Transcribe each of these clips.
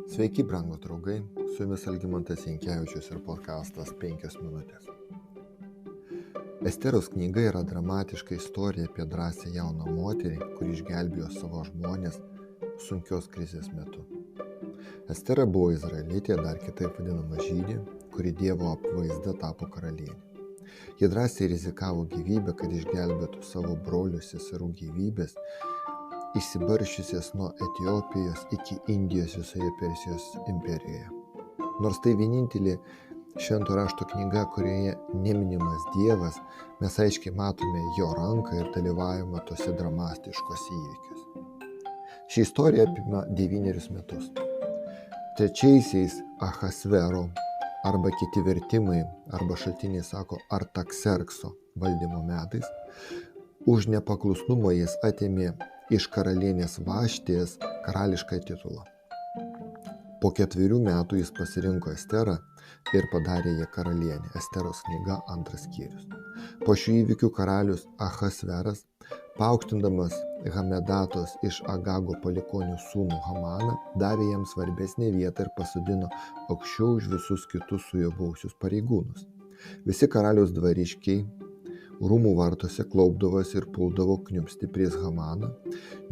Sveiki, brangūs draugai, su jumis Algimantas Jankevičius ir podcastas 5 minutės. Esteros knyga yra dramatiška istorija apie drąsią jauną moterį, kuri išgelbėjo savo žmones sunkios krizės metu. Estera buvo izraelitė, dar kitaip vadinama žydė, kuri Dievo apvaizda tapo karalienė. Ji drąsiai rizikavo gyvybę, kad išgelbėtų savo brolių seserų gyvybės, išsibarsčiusias nuo Etiopijos iki Indijos visoje Persijos imperijoje. Nors tai vienintelė švento rašto knyga, kurioje neminimas Dievas, mes aiškiai matome jo ranką ir dalyvavimą tose dramatiškose įvykiuose. Ši istorija apima 9 metus. Trečiaisiais Ahasvero arba kiti vertimai arba šaltiniai sako Artakserkso valdymo metais už nepaklusnumą jis atėmė iš karalienės Vaštės karališką titulą. Po 4 metų jis pasirinko Esterą ir padarė ją karalienę. Esteros knyga 2 skyrius. Po šių įvykių karalius Ahasveras, paaukštindamas Hamedatos iš Agago palikonių sūnų Hamaną, davė jam svarbesnę vietą ir pasodino aukščiau už visus kitus su juo buvusius pareigūnus. Visi karaliaus dvariškiai rūmų vartuose klaupdavosi ir puldavo kniubsti prieš Hamaną,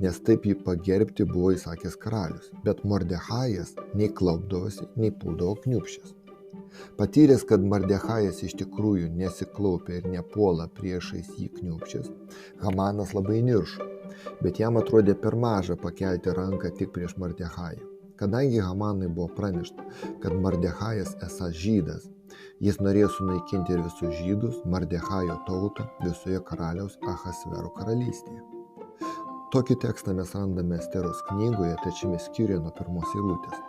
nes taip jį pagerbti buvo įsakęs karalius. Bet Mordechajas nei klaupdavosi, nei puldavo kniubščias. Patyręs, kad Mordechajas iš tikrųjų nesiklaupia ir nepuola priešais jį kniubščias, Hamanas labai niršo, bet jam atrodė per maža pakelti ranką tik prieš Mordechajų. Kadangi Hamanui buvo pranešta, kad Mordechajas esąs žydas, jis norėjo sunaikinti ir visus žydus, Mordechajo tautą visoje karaliaus Ahasvero karalystėje. Tokį tekstą mes randame Esteros knygoje, 3 skyriuje nuo 1 eilutės.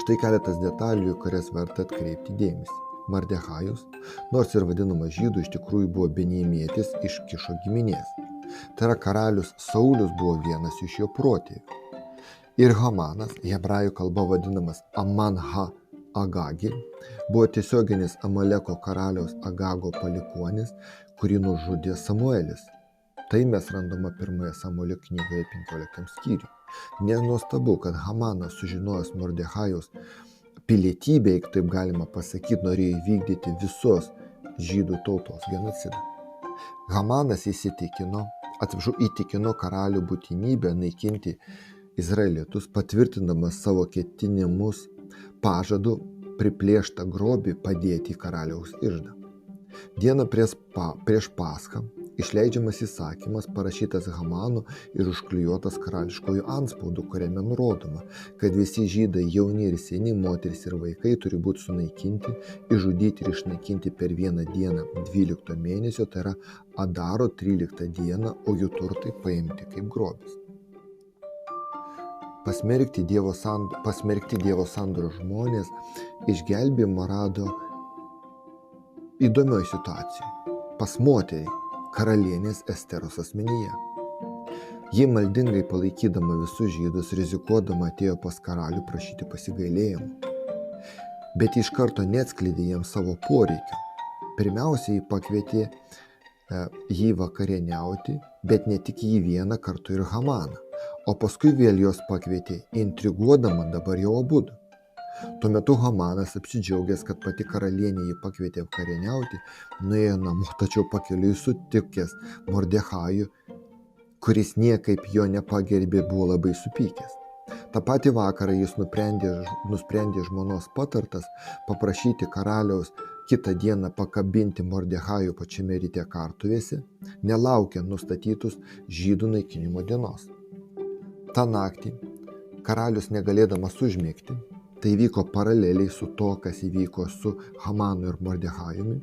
Štai keletas detalių, kurias verta atkreipti dėmesį. Mordechajus, nors ir vadinamas žydų, iš tikrųjų buvo benjamietis iš Kišo giminės. Tai yra karalius Saulius buvo vienas iš jo protėvių. Ir Hamanas, hebrajų kalba vadinamas Aman-ha Agagi, buvo tiesioginis Amaleko karaliaus Agago palikuonis, kurį nužudė Samuelis. Tai mes randame 1 Samuelio knygoje 15 skyriuje. Nenuostabu, kad Hamanas, sužinojęs Mordechajaus pilietybę, jeigu taip galima pasakyti, norėjo įvykdyti visos žydų tautos genocidą. Hamanas įtikino karalių būtinybę naikinti izraelitus, patvirtindamas savo ketinimus pažadu priplėštą grobį padėti į karaliaus iždą. Dieną prieš Paschą išleidžiamas įsakymas parašytas Hamanu ir užklijuotas karališkojų antspaudu, kuriame nurodoma, kad visi žydai, jauni ir seni, moterys ir vaikai turi būti sunaikinti, išžudyti ir išnaikinti per vieną dieną 12 mėnesio, tai yra Adaro 13 dieną, o jų turtai paimti kaip grobis. Pasmerkti Dievo sandoros žmonės išgelbėjimą rado įdomioj situacijoj pas moterį karalienės Esteros asmenyje. Ji maldingai palaikydama visus žydus, rizikuodama atėjo pas karalių prašyti pasigailėjimo. Bet iš karto neatskleidė jiems savo poreikio. Pirmiausia, jį pakvietė jį vakarieniauti, bet ne tik jį vieną, kartu ir Hamaną. O paskui vėl jos pakvietė, intriguodama dabar jau abudu. Tuo metu Hamanas, apsidžiaugęs, kad pati karalienė jį pakvietė vakarieniauti, nuėjo namo, tačiau pakeliui sutikęs Mordechajų, kuris niekaip jo nepagerbė, buvo labai supykęs. Ta pati vakarą jis nusprendė žmonos patartas paprašyti karaliaus kitą dieną pakabinti Mordechajų pačiame ryte kartuvėse, nelaukiant nustatytus žydų naikinimo dienos. Ta naktį karalius negalėdamas užmigti, tai vyko paraleliai su to, kas įvyko su Hamanu ir Mordechajumi,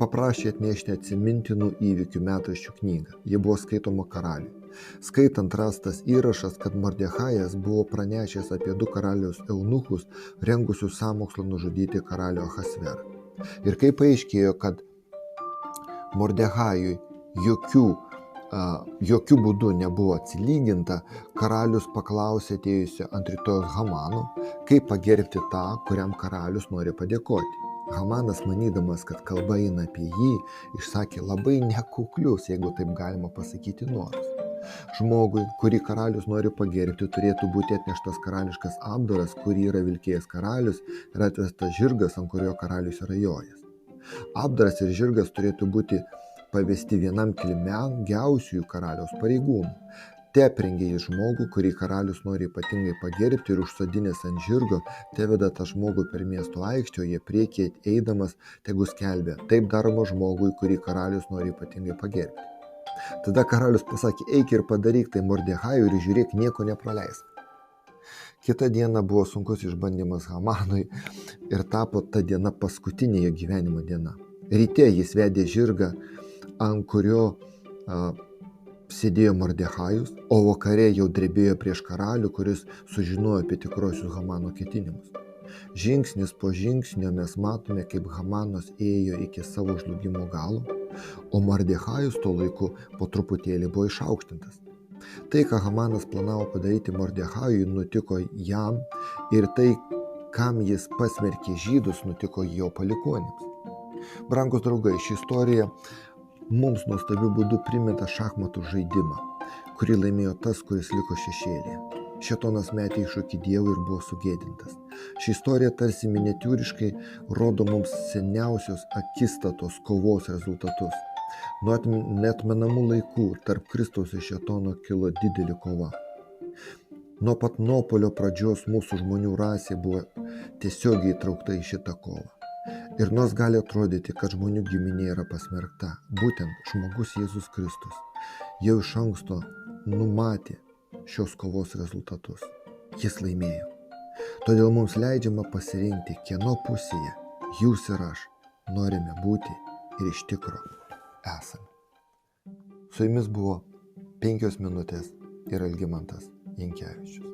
paprašė atnešti atsimintinų įvykių metraščių knygą. Ji buvo skaitoma karaliui. Skaitant rastas įrašas, kad Mordechajas buvo pranešęs apie 2 karaliaus eunuchus, rengusius sąmokslą nužudyti karalių Ahasverą. Ir kai paaiškėjo, kad Mordechajui jokių būdų nebuvo atsilyginta, karalius paklausė atėjusio ant rytojos Hamano, kaip pagerbti tą, kuriam karalius nori padėkoti. Hamanas, manydamas, kad kalba eina apie jį, išsakė labai nekuklius, jeigu taip galima pasakyti, norus. Žmogui, kurį karalius nori pagerbti, turėtų būti atneštas karališkas apdaras, kurį yra vilkėjęs karalius, ir atvestas žirgas, ant kurio karalius yra jojęs. Apdaras ir žirgas turėtų būti pavesti vienam kilmingiausiųjų karaliaus pareigūnų. Te aprengė jis žmogų, kurį karalius nori ypatingai pagerbti, ir užsodinęs ant žirgo, te veda tą žmogų per miesto aikštę, o jie priekyje eidamas tegu skelbia: taip daroma žmogui, kurį karalius nori ypatingai pagerbti. Tada karalius pasakė: eik ir padaryk tai Mordechajui ir žiūrėk, nieko nepraleisk. Kita diena buvo sunkus išbandymas Hamanui ir tapo ta diena paskutinė jo gyvenimo diena. Ryte jis vedė žirgą, ant kurio sėdėjo Mordechajus, o vakare jau drebėjo prieš karalių, kuris sužinojo apie tikrosius Hamano ketinimus. Žingsnis po žingsnio mes matome, kaip Hamanas ėjo iki savo žlugimo galo, o Mordechajus tuo laiku po truputėlį buvo išaukštintas. Tai, ką Hamanas planavo padaryti Mordechajui, nutiko jam, ir tai, kam jis pasmerkė žydus, nutiko jo palikuonims. Brangūs draugai, ši istorija mums nuostabiu būdu primeta šachmatų žaidimą, kurį laimėjo tas, kuris liko šešėlyje. Šėtonas metė iššūkį Dievui ir buvo sugėdintas. Ši istorija tarsi miniatiūriškai rodo mums seniausios akistatos kovos rezultatus. Nuo neatmenamų laikų tarp Kristaus ir Šėtono kilo didelė kova. Nuo pat nuopuolio pradžios mūsų žmonių rasė buvo tiesiogiai įtraukta į šitą kovą. Ir nors gali atrodyti, kad žmonių giminė yra pasmerkta, būtent žmogus Jėzus Kristus jau iš anksto numatė šios kovos rezultatus. Jis laimėjo. Todėl mums leidžiama pasirinkti, kieno pusėje jūs ir aš norime būti ir iš tikro esame. Su jumis buvo 5 minutės ir Algimantas Jankevičius.